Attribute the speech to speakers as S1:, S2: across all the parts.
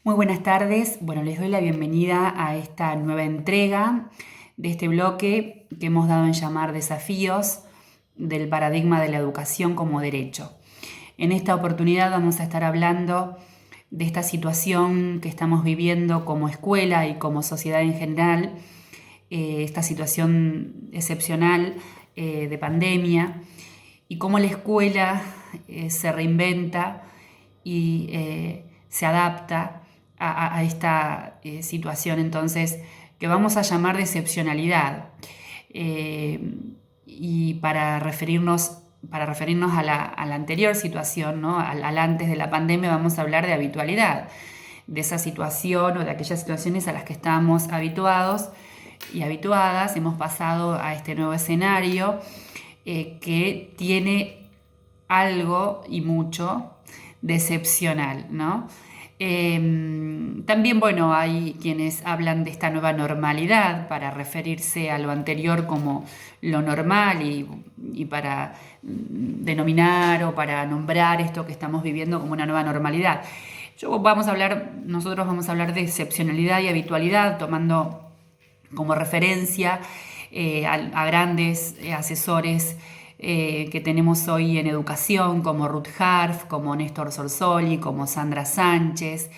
S1: Muy buenas tardes. Bueno, les doy la bienvenida a esta nueva entrega de este bloque que hemos dado en llamar Desafíos del paradigma de la educación como derecho. En esta oportunidad vamos a estar hablando de esta situación que estamos viviendo como escuela y como sociedad en general, esta situación excepcional de pandemia y cómo la escuela se reinventa y se adapta a esta situación entonces que vamos a llamar de excepcionalidad. Eh, y para referirnos a la anterior situación, ¿no? al antes de la pandemia, vamos a hablar de habitualidad, de esa situación o de aquellas situaciones a las que estábamos habituados y habituadas. Hemos pasado a este nuevo escenario que tiene algo y mucho de excepcional, ¿no? También, bueno, hay quienes hablan de esta nueva normalidad para referirse a lo anterior como lo normal y para denominar o para nombrar esto que estamos viviendo como una nueva normalidad. Nosotros vamos a hablar de excepcionalidad y habitualidad, tomando como referencia a grandes asesores que tenemos hoy en educación, como Ruth Harf, como Néstor Sorsoli, como Sandra Sánchez,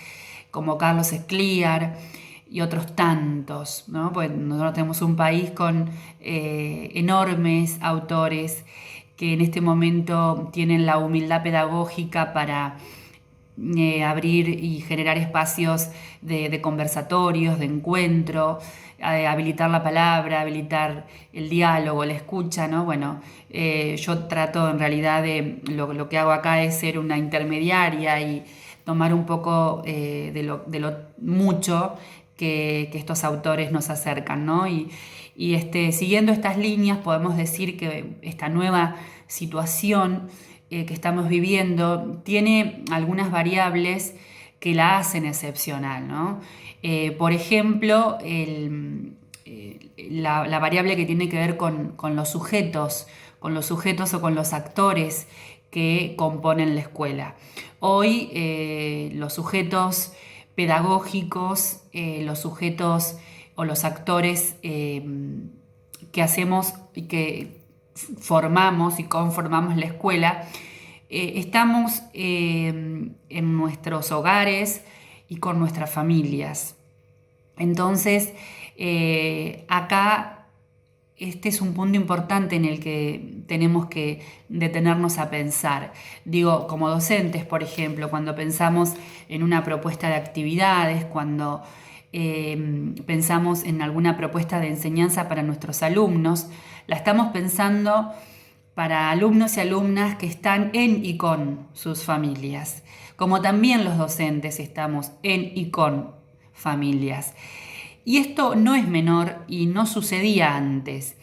S1: como Carlos Escliar y otros tantos, ¿no? Pues nosotros tenemos un país con enormes autores que en este momento tienen la humildad pedagógica para abrir y generar espacios de conversatorios, de encuentro, habilitar la palabra, habilitar el diálogo, la escucha, ¿no? Bueno, yo trato en realidad lo que hago acá es ser una intermediaria y tomar un poco de lo mucho que estos autores nos acercan, ¿no? Y siguiendo estas líneas podemos decir que esta nueva situación que estamos viviendo tiene algunas variables que la hacen excepcional, ¿no? Por ejemplo, la variable que tiene que ver con los sujetos o con los actores que componen la escuela. Hoy los sujetos pedagógicos, los sujetos o los actores que hacemos y que formamos y conformamos la escuela, estamos en nuestros hogares y con nuestras familias. Entonces, acá este es un punto importante en el que tenemos que detenernos a pensar. Digo, como docentes, por ejemplo, cuando pensamos en una propuesta de actividades, cuando pensamos en alguna propuesta de enseñanza para nuestros alumnos, la estamos pensando para alumnos y alumnas que están en y con sus familias, como también los docentes estamos en y con familias. Y esto no es menor y no sucedía antes,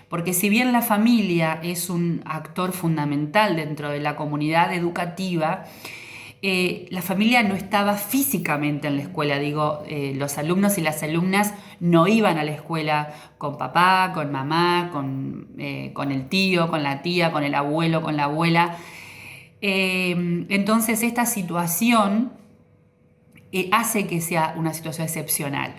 S1: porque si bien la familia es un actor fundamental dentro de la comunidad educativa, la familia no estaba físicamente en la escuela. Digo, los alumnos y las alumnas no iban a la escuela con papá, con mamá, con el tío, con la tía, con el abuelo, con la abuela. Entonces esta situación hace que sea una situación excepcional.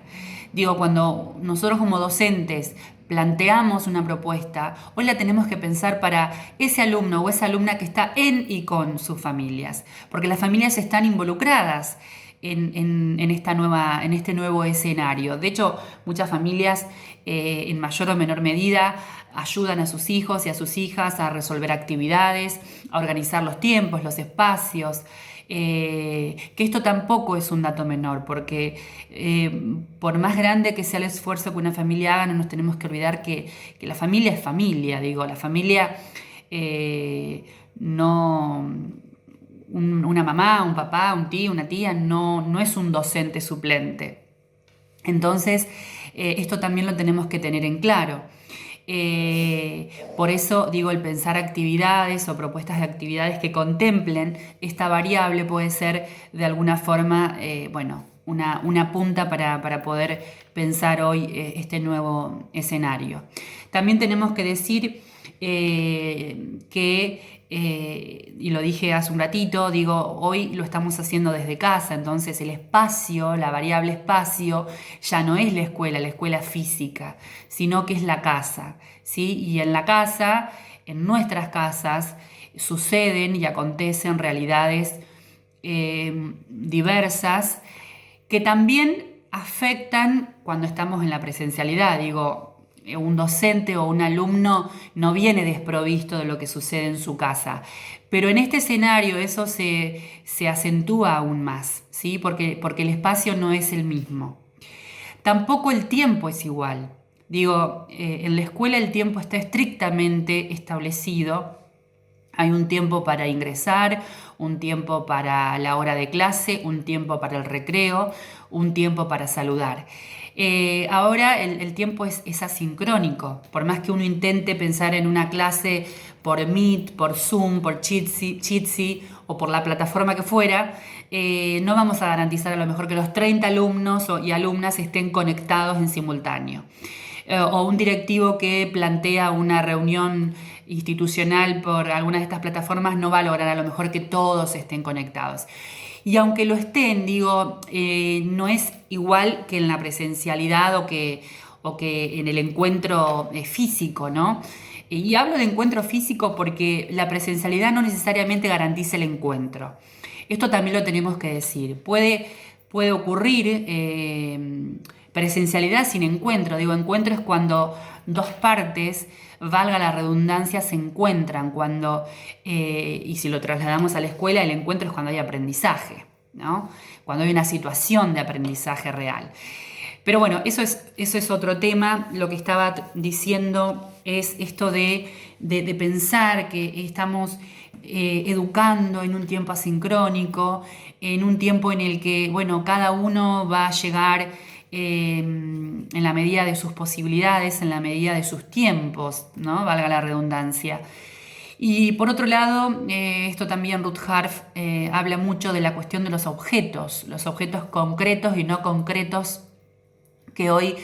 S1: Digo, cuando nosotros como docentes planteamos una propuesta, hoy la tenemos que pensar para ese alumno o esa alumna que está en y con sus familias, porque las familias están involucradas en este nuevo escenario. De hecho, muchas familias en mayor o menor medida ayudan a sus hijos y a sus hijas a resolver actividades, a organizar los tiempos, los espacios. Que esto tampoco es un dato menor, porque por más grande que sea el esfuerzo que una familia haga, no nos tenemos que olvidar que la familia es familia, digo, la familia no... Una mamá, un papá, un tío, una tía, no es un docente suplente. Entonces, esto también lo tenemos que tener en claro. Por eso digo, el pensar actividades o propuestas de actividades que contemplen esta variable puede ser de alguna forma, bueno, una punta para poder pensar hoy este nuevo escenario. También tenemos que decir que y lo dije hace un ratito, digo, hoy lo estamos haciendo desde casa, entonces el espacio, la variable espacio, ya no es la escuela física, sino que es la casa, ¿sí? Y en la casa, en nuestras casas, suceden y acontecen realidades diversas que también afectan cuando estamos en la presencialidad. Digo, un docente o un alumno no viene desprovisto de lo que sucede en su casa, pero en este escenario eso se acentúa aún más, ¿sí? Porque el espacio no es el mismo. Tampoco el tiempo es igual. Digo, en la escuela el tiempo está estrictamente establecido. Hay un tiempo para ingresar, un tiempo para la hora de clase, un tiempo para el recreo, un tiempo para saludar. Ahora el tiempo es asincrónico. Por más que uno intente pensar en una clase por Meet, por Zoom, por Jitsi o por la plataforma que fuera, no vamos a garantizar a lo mejor que los 30 alumnos y alumnas estén conectados en simultáneo. O un directivo que plantea una reunión institucional por alguna de estas plataformas no va a lograr a lo mejor que todos estén conectados. Y aunque lo estén, digo, no es igual que en la presencialidad o que en el encuentro físico, ¿no? Y hablo de encuentro físico porque la presencialidad no necesariamente garantiza el encuentro. Esto también lo tenemos que decir. Puede ocurrir presencialidad sin encuentro. Digo, encuentro es cuando dos partes, valga la redundancia, se encuentran. Y si lo trasladamos a la escuela, el encuentro es cuando hay aprendizaje, ¿no? Cuando hay una situación de aprendizaje real. Pero bueno, eso es otro tema. Lo que estaba diciendo es esto de pensar que estamos educando en un tiempo asincrónico, en un tiempo en el que, bueno, cada uno va a llegar en la medida de sus posibilidades, en la medida de sus tiempos, ¿no? Valga la redundancia. Y por otro lado, esto también Ruth Harf habla mucho de la cuestión de los objetos concretos y no concretos que hoy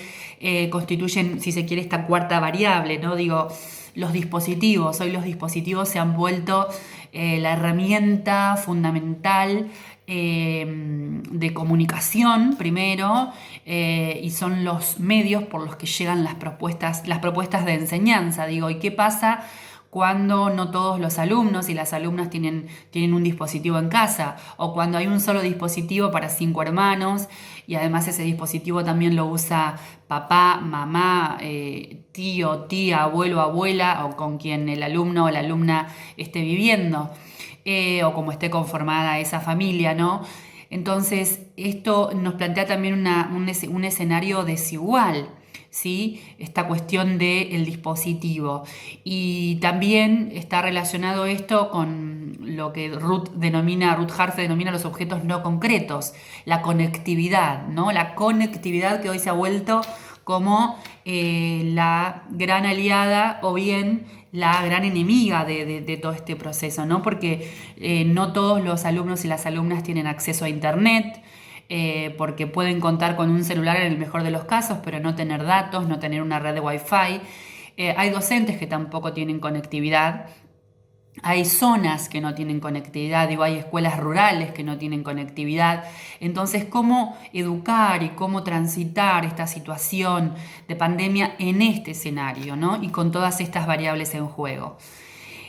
S1: constituyen, si se quiere, esta cuarta variable, ¿no? Digo, los dispositivos. Hoy los dispositivos se han vuelto la herramienta fundamental de comunicación, primero, y son los medios por los que llegan las propuestas de enseñanza. Digo, ¿y qué pasa cuando no todos los alumnos y las alumnas tienen un dispositivo en casa? O cuando hay un solo dispositivo para 5 hermanos y además ese dispositivo también lo usa papá, mamá, tío, tía, abuelo, abuela o con quien el alumno o la alumna esté viviendo. O como esté conformada esa familia, ¿no? Entonces, esto nos plantea también un escenario desigual, ¿sí? Esta cuestión del dispositivo. Y también está relacionado esto con lo que Ruth Harf denomina los objetos no concretos, la conectividad, ¿no? La conectividad que hoy se ha vuelto como la gran aliada o bien la gran enemiga de todo este proceso, ¿no? Porque no todos los alumnos y las alumnas tienen acceso a Internet, porque pueden contar con un celular en el mejor de los casos, pero no tener datos, no tener una red de Wi-Fi. Hay docentes que tampoco tienen conectividad. Hay zonas que no tienen conectividad, digo, hay escuelas rurales que no tienen conectividad. Entonces, ¿cómo educar y cómo transitar esta situación de pandemia en este escenario, ¿no? Y con todas estas variables en juego?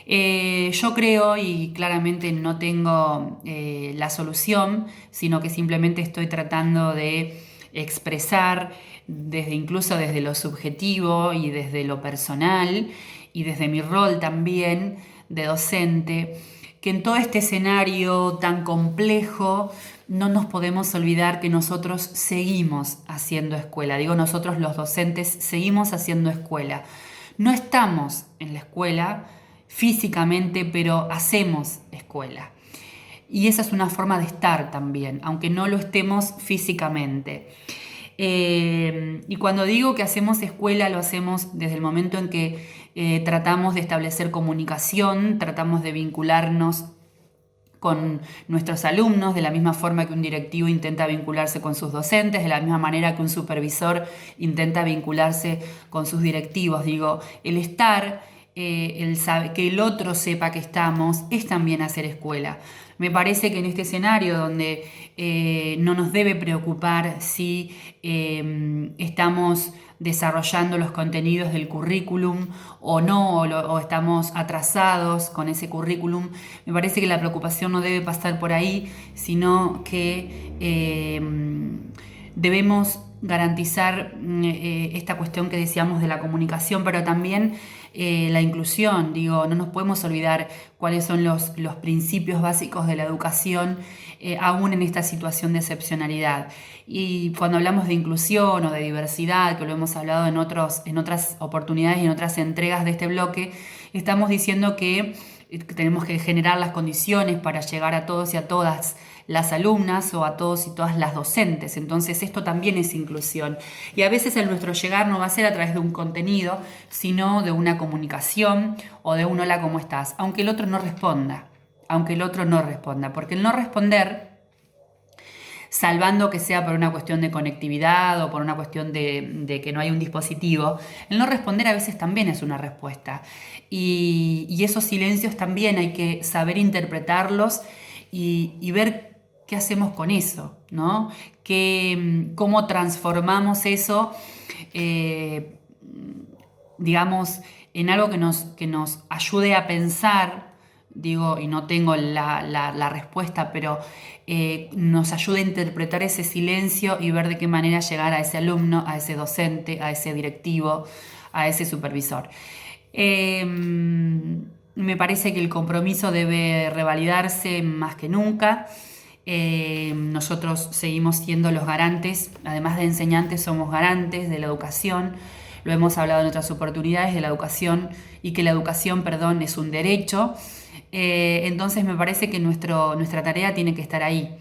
S1: Yo creo, y claramente no tengo la solución, sino que simplemente estoy tratando de expresar incluso desde lo subjetivo y desde lo personal y desde mi rol también de docente, que en todo este escenario tan complejo no nos podemos olvidar que nosotros seguimos haciendo escuela. Digo, nosotros los docentes seguimos haciendo escuela. No estamos en la escuela físicamente, pero hacemos escuela. Y esa es una forma de estar también, aunque no lo estemos físicamente. Y cuando digo que hacemos escuela, lo hacemos desde el momento en que tratamos de establecer comunicación, tratamos de vincularnos con nuestros alumnos, de la misma forma que un directivo intenta vincularse con sus docentes, de la misma manera que un supervisor intenta vincularse con sus directivos. Digo, el estar que el otro sepa que estamos, es también hacer escuela. Me parece que en este escenario donde no nos debe preocupar si estamos desarrollando los contenidos del currículum o no, o estamos atrasados con ese currículum, me parece que la preocupación no debe pasar por ahí, sino que debemos garantizar esta cuestión que decíamos de la comunicación, pero también la inclusión. Digo, no nos podemos olvidar cuáles son los principios básicos de la educación, aún en esta situación de excepcionalidad. Y cuando hablamos de inclusión o de diversidad, que lo hemos hablado en otras oportunidades y en otras entregas de este bloque, estamos diciendo que tenemos que generar las condiciones para llegar a todos y a todas las alumnas o a todos y todas las docentes. Entonces esto también es inclusión. Y a veces el nuestro llegar no va a ser a través de un contenido, sino de una comunicación o de un hola, ¿cómo estás? Aunque el otro no responda, porque el no responder, salvando que sea por una cuestión de conectividad o por una cuestión de que no hay un dispositivo, el no responder a veces también es una respuesta. Y esos silencios también hay que saber interpretarlos y ver qué hacemos con eso, ¿no? Cómo transformamos eso, digamos, en algo que nos ayude a pensar, digo, y no tengo la respuesta, pero nos ayude a interpretar ese silencio y ver de qué manera llegar a ese alumno, a ese docente, a ese directivo, a ese supervisor. Me parece que el compromiso debe revalidarse más que nunca. Nosotros seguimos siendo los garantes, además de enseñantes, somos garantes de la educación. Lo hemos hablado en otras oportunidades de la educación y que la educación, perdón, es un derecho. Entonces me parece que nuestra tarea tiene que estar ahí,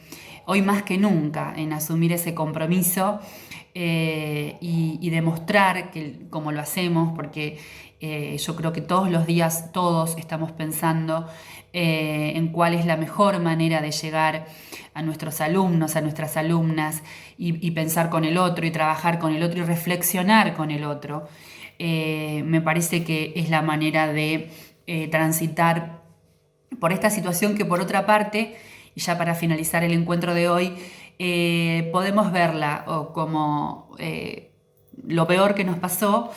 S1: hoy más que nunca, en asumir ese compromiso y demostrar que, como lo hacemos, porque yo creo que todos los días todos estamos pensando en cuál es la mejor manera de llegar a nuestros alumnos, a nuestras alumnas y pensar con el otro y trabajar con el otro y reflexionar con el otro. Me parece que es la manera de transitar por esta situación que, por otra parte, y ya para finalizar el encuentro de hoy, podemos verla como lo peor que nos pasó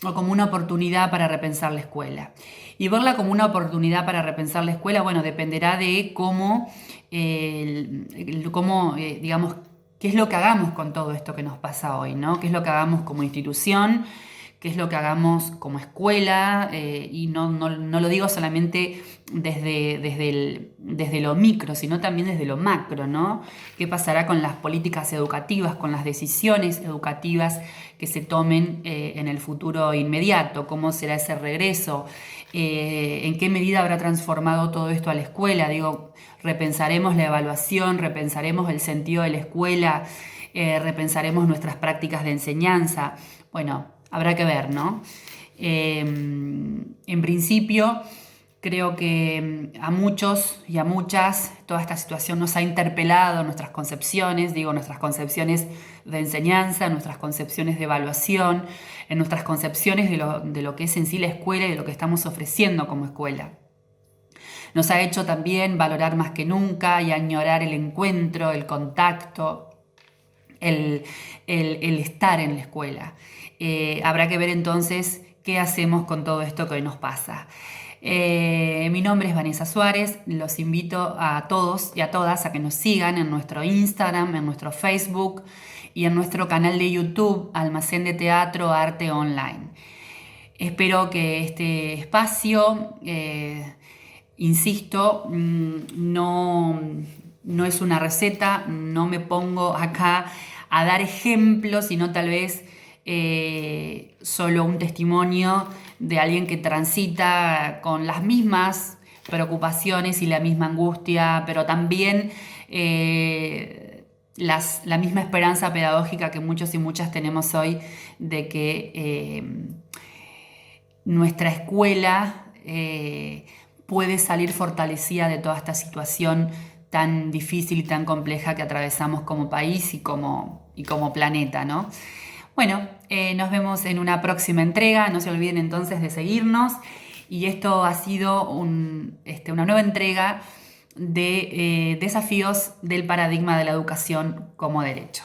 S1: o como una oportunidad para repensar la escuela. Y verla como una oportunidad para repensar la escuela, bueno, dependerá de cómo, digamos, qué es lo que hagamos con todo esto que nos pasa hoy, ¿no? Qué es lo que hagamos como institución, qué es lo que hagamos como escuela, y no lo digo solamente desde lo micro, sino también desde lo macro, ¿no? ¿Qué pasará con las políticas educativas, con las decisiones educativas que se tomen en el futuro inmediato? ¿Cómo será ese regreso? ¿En qué medida habrá transformado todo esto a la escuela? Digo, repensaremos la evaluación, repensaremos el sentido de la escuela, repensaremos nuestras prácticas de enseñanza. Bueno, habrá que ver, ¿no? En principio, creo que a muchos y a muchas toda esta situación nos ha interpelado nuestras concepciones, digo, nuestras concepciones de enseñanza, nuestras concepciones de evaluación, en nuestras concepciones de lo que es en sí la escuela y de lo que estamos ofreciendo como escuela. Nos ha hecho también valorar más que nunca y añorar el encuentro, el contacto, el estar en la escuela. Habrá que ver entonces qué hacemos con todo esto que hoy nos pasa. Mi nombre es Vanessa Suárez, los invito a todos y a todas a que nos sigan en nuestro Instagram, en nuestro Facebook y en nuestro canal de YouTube, Almacén de Teatro Arte Online. Espero que este espacio, insisto, no es una receta, no me pongo acá a dar ejemplos, sino tal vez solo un testimonio de alguien que transita con las mismas preocupaciones y la misma angustia, pero también la misma esperanza pedagógica que muchos y muchas tenemos hoy de que nuestra escuela puede salir fortalecida de toda esta situación tan difícil y tan compleja que atravesamos como país y como planeta, ¿no? Bueno, nos vemos en una próxima entrega. No se olviden entonces de seguirnos y esto ha sido una nueva entrega de desafíos del paradigma de la educación como derecho.